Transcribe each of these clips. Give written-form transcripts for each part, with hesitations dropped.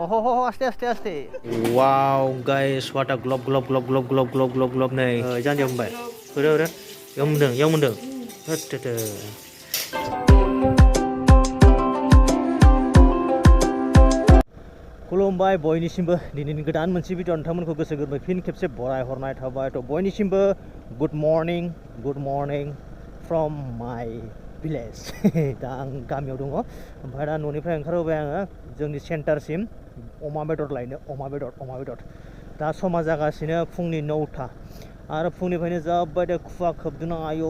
Oh, aste. Wow, guys, what a glob नै जानजियाव हमबाय ओरो याव मोनदों खुलुमबाय बयनिसिमबो दिनैनि गोदान मोनसे भिडिअ नोंथांमोनखौ गोसो गोरबोयै फिन खेबसे बराय हरनाय थाबाय थ' बयनिसिमबो गुड मर्निं फ्रम माय भिलेज दा आं गामियाव दङ ओमफ्राय दा न'निफ्राय ओंखारबोबाय आङो जोंनि सेन्टारसिम अमा बेदर लायनो अमा बेदर दा समा जागासिनो फुंनि 9टा आरो फुंनिफ्रायनो जाबाय दे खुवा खोबदों आयौ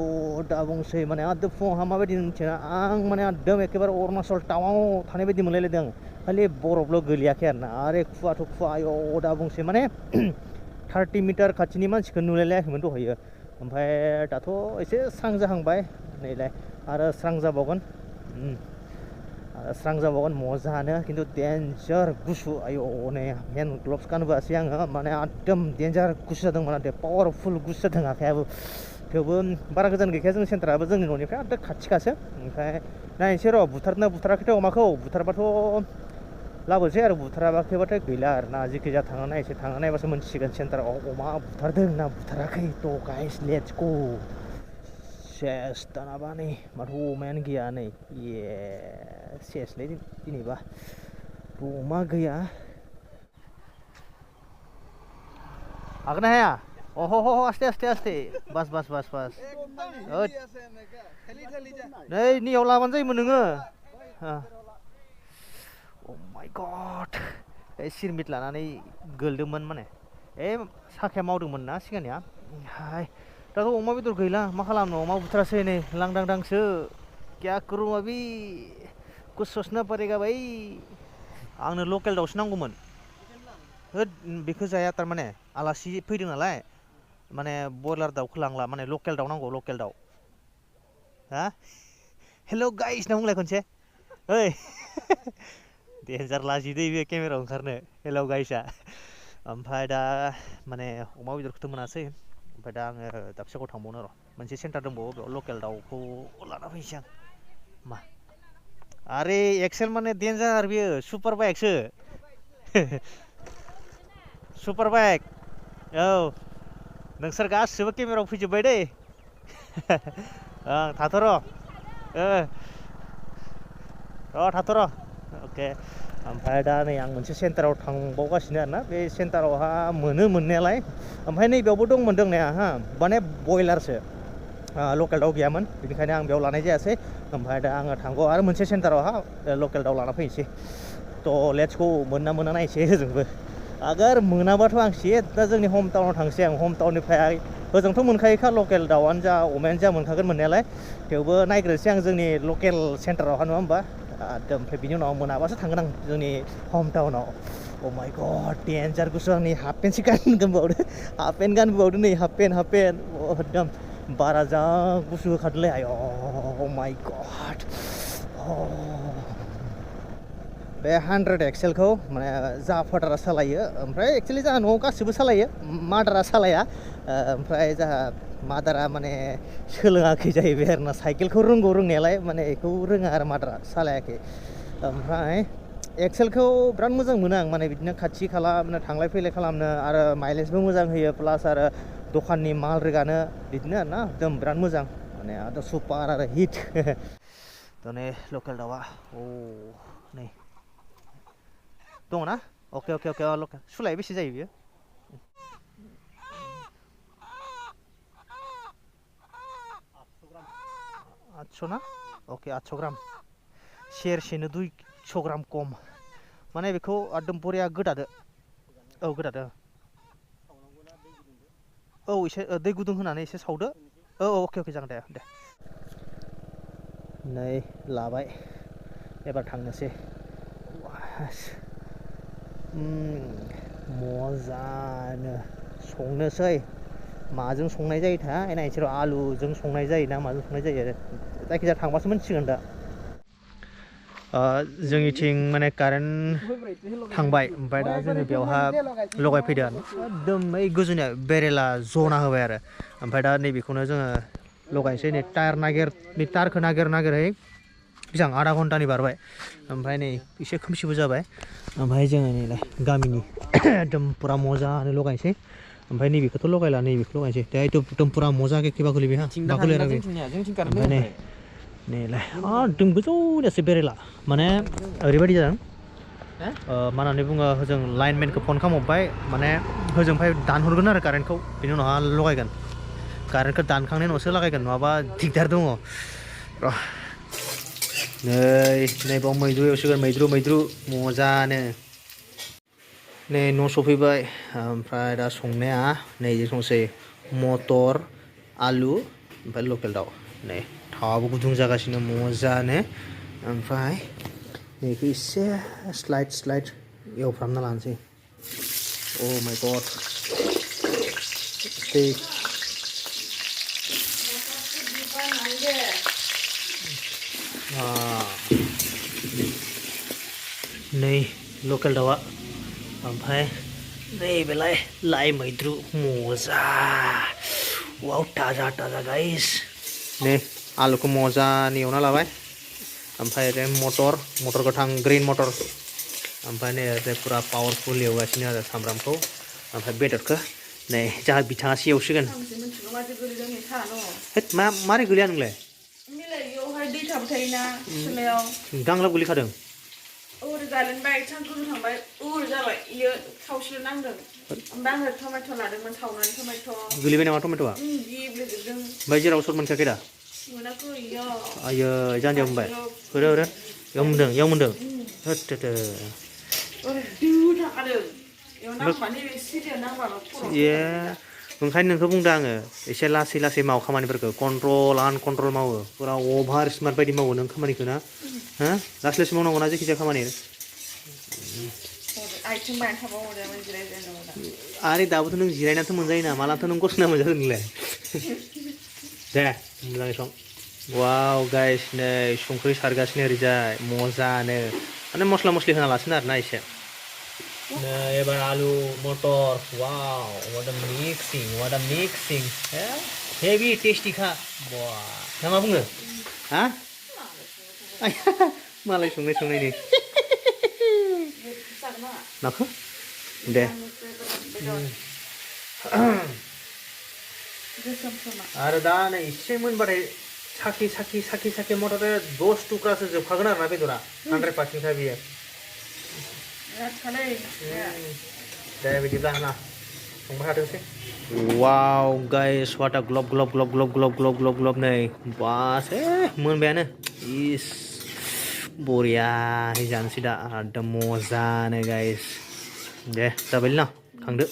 दा बुंसै माने आदो फुङावहा माबायदि मिथिया आं माने एकदम एखेबारे अरुणाचल टावाव थानाय बायदि मोनलायलायदों खालि बरफल' गोलैयाखै आरोना आरो खुवाथ' खुवा आयौ दा बुंसै माने 30 मिटार खाथिनि मानसिखौ नुलायलायाखैमोन दहायो ओमफ्राय दाथ' एसे स्रां जाहांबाय नैलाय आरो स्रां जाबावगोन मजानो खिन्थु डेन्जार गुसु आयौ नै हेन्ड ग्लभ्स गानबोआसै आङो माने एकदम डेन्जार गुसु जादों माने पावारफुल गुसु जादों आखायाबो थेवबो बारा गोजान गैखाया जोंनि सेन्टाराबो जोंनि न'निफ्राय एकदम खाथिखासो ओमफ्राय नायनोसै र' बुथारना बुथाराखैथ' अमाखौ बुथारबाथ' लाबोसै आरो बुथाराखैबाथाय गैला आरोना जिखि जाया थांना नायबासो मोनथिसिगोन सेन्टाराव अमा बुथारदों ना बुथाराखै थ' गाइस लेट्स गो सेस दानाबा नै माथो अमायानो गैया नै सेसलै दिनैबा अमा गैया हागोन ना हाया आस्ते बास नै नियाव लाबानो जायोमोन नोङो Oh my god सिरमिट लानानै गोलदोंमोन माने साखाया मावदोंमोन ना सिगांनिया दाथ' अमा बेदर गैला मा खालामनो अमा बुथारासै नै लांदांदांसो क्या करूं अभी कुछ सोचना पड़ेगा भाई आंनो लकेल दाउसो नांगौमोन बेखौ जाया थारमाने आलासि फैदों नालाय माने बयलार दाउखौ लांला माने लकेल दाउ नांगौ लकेल दाउ हा हेल' गाइस ना बुंलाय खनसे ओइ डेन्जार लाजिदै बे केमेरायाव ओंखारनो हेल' गाइसआ ओमफ्राय दा माने अमा बेदरखौथ' मोनासै ओमफ्राय दा आङो दाबसेयाव थांबावनो र' मोनसे सेन्टार दंबावो बेयाव लकेल दाउखौ लाना फैनोसै आं मा आरे एक्सेल माने डेन्जार बेयो सुपार बाइकसो सुपार बाइक औ नोंसोर गासिबो केमेरायाव फैजोब्बाय दै थाथ' र' थाथ' र' अके ओमफ्राय दा नै आं मोनसे सेन्टाराव थांबावगासिनो आरोना बे सेन्टारावहा मोननायालाय ओमफ्राय नैबेयावबो दंमोन दंनाया माने बयलारसो लकेल दाउ गैयामोन बेनिखायनो आं बेयाव लानाय जायासै ओमफ्राय दा आङो थांगौ आरो मोनसे सेन्टारावहा लकेल दाउ लाना फैनोसै थ' लेट्स गो मोना नायसै होजोंबो आगार मोनाबाथ' आं दा जोंनि हम टाउनाव थांसै आं हम टाउननिफ्राय होजोंथ' मोनखायोखा लकेल दाउआनो जा अमायानो जा मोनखागोन मोननायालाय थेवबो नायग्रोनोसै आं जोंनि लकेल सेन्टारावहा नङा होमबा ओमफ्राय बिनि उनाव मोनाबासो थांगोन आं जोंनि हम टाउनाव अ माय गड डेन्जार गुसु आं नै हाफ पेन्टसो गानबोबावदो नै हाफ पेन्ट एकदम बारा जा गुसु होखादोंलै आय' माय गड बे 100 एक्सेलखौ माने जा फादारा सालायो ओमफ्राय एक्सुवेलि जोंहा न'आव गासिबो सालायो मादारा सालाया ओमफ्राय जोंहा मादारा माने सोलोङाखै जाहैबाय आरोना साइकेलखौ रोंगौ रोंनायालाय माने बेखौ रोङा आरो मादारा सालायाखै ओमफ्राय एक्सेलखौ बिराद मोजां मोनो आं माने बिदिनो खाथि खाला माने थांलाय फैलाय खालामनो आरो माइलेजबो मोजां होयो प्लास आरो दखाननि माल रोगानो बिदिनो आरोना एकदम बिराद मोजां माने आरो सुपार आरो हिट थ' नै लकेल दाउआ नै दङ ना अके लकेल सुलाया बेसे जायो बियो 800 ना अके 800 ग्राम सेरसेनो 200 ग्राम खम माने बेखौ एकदम बरिया गोदादो गोदादो एसे दै गुदुं होनानै एसे सावदो अके जागोन दे नै लाबाय एबार थांनोसै मोजांनो संनोसै माजों संनाय जायोथाय नायनोसै र' आलुजों संनाय जायो ना माजों संनाय जायो जायखिजाया थांबासो मोनथिसिगोन दा जोंनिथिं माने कारेन्ट थांबाय ओमफ्राय दा जोङो बेयावहा लगायफैदो एकदम ओइ गोजौनिया बेरेला जना होबाय आरो ओमफ्राय दा नैबेखौनो जोङो लगायनोसै नै टारखौ नागिरै बेसेबां आधा घन्टानि बारबाय ओमफ्राय नै एसे खोमसिबो जाबाय ओमफ्राय जोङो नैलाय गामिनि एकदम पुरा मजानो लगायनोसै ओमफ्राय नैबेखौथ' लगायला नैबेखौ लगायनोसै दा एकदम पुरा मजा केबा गोलैबाय हा बाखौ लिराखै ओमफ्राय नै नैलाय एकदम गोजौनियासो बेरायला माने ओरैबायदि जादों मा होननानै बुङो होजों लाइनमेनखौ फन खालामहरबाय माने होजोंहाय दानहरगोन आरो कारेन्टखौ बिनि उनावहा लगायगोन कारेन्टखौ दानखांनायनि उनावसो लागायगोन नङाबा दिगदार दङ र' नै बाव मैद्रु एवसिगोन मैद्रु मजानो नै न' सफैबाय ओमफ्राय दा संनाया नै संसै मटर आलु ओमफ्राय लकेल दाउ नै थावाबो गुदुं जागासिनो मजानो ओमफ्राय नैखौ एसे स्लाइड एवफ्रामना लानोसै अ माय गड नै लकेल दाउआ ओमफ्राय नैबेलाय लाइ मैद्रु मजा वाव ताजा गाइस नै आलुखौ मजानि एवना लाबाय ओमफ्राय ओरै मटर गोथां ग्रिन मटर ओमफ्राय नै ओरै पुरा पावारफुल एवगासिनो आरो सामब्रामखौ ओमफ्राय बेदरखौ नै जाहा बिथाङासो एवसिगोन मारै गोलैया नोंलाय गांलाब गोलैखादों ओरै गालिनबाय थां गोजौ थांबाय ओरै जाबाय इयो थावसेल' नांदों ओमफ्राय आङो टमेट' लादोंमोन सावनानै टमेट' गोलैबाय नामा टमेट'आ गेब्लेजोबदों ओमफ्राय जेराव सर्ट मोनखायाखै दा मोनाखै इयाव आयो जानजियाव मोनबाय होरो इयाव मोनदों होद ओरै दो थाखादों इयाव नांबा नैबे सिरियाव नांबाबो खर'आव ए ओंखायनो नोंखौ बुंदों आङो एसे लासै माव खामानिफोरखौ कन्ट्रल आनकन्ट्रल मावो पुरा अभार स्मार्ट बायदि मावो नों खामानिखौ ना हो लासै मावनांगौ ना जेखिजाया खामानि आथिं बायना थाबावदोंमोन जिरायजेनदोंमोन आरे दाबोथ' नों जिरायनानैथ' मोनजायोना मालाथो नों गसंना मोनजागोन नोंलाय दे मोजाङै सं वाव गाइस नै संख्रि सारगासिनो ओरैजाय मजानो माने मस्ला मस्लि होना लासिनो आरोना एसे नै एबार आलु मटर वाव what a mixing heavy tasty खा वाह ना मा बुङो हा मालाय संनायनि नाखौ दे आरो दा नै एसे मोनबाथाय साखि मथथे 10 टुक्रासो जोबखागोन आरोना बेदरा 100% खा बियो दे बिदिब्ला ना संबाय थाथोंसै वाव गाइस व्हाट आ ग्लब नै बास मोनबायानो इस बरियाहै जानोसै दा एकदम मजानो गाइस दे जाबायलै ना खांदो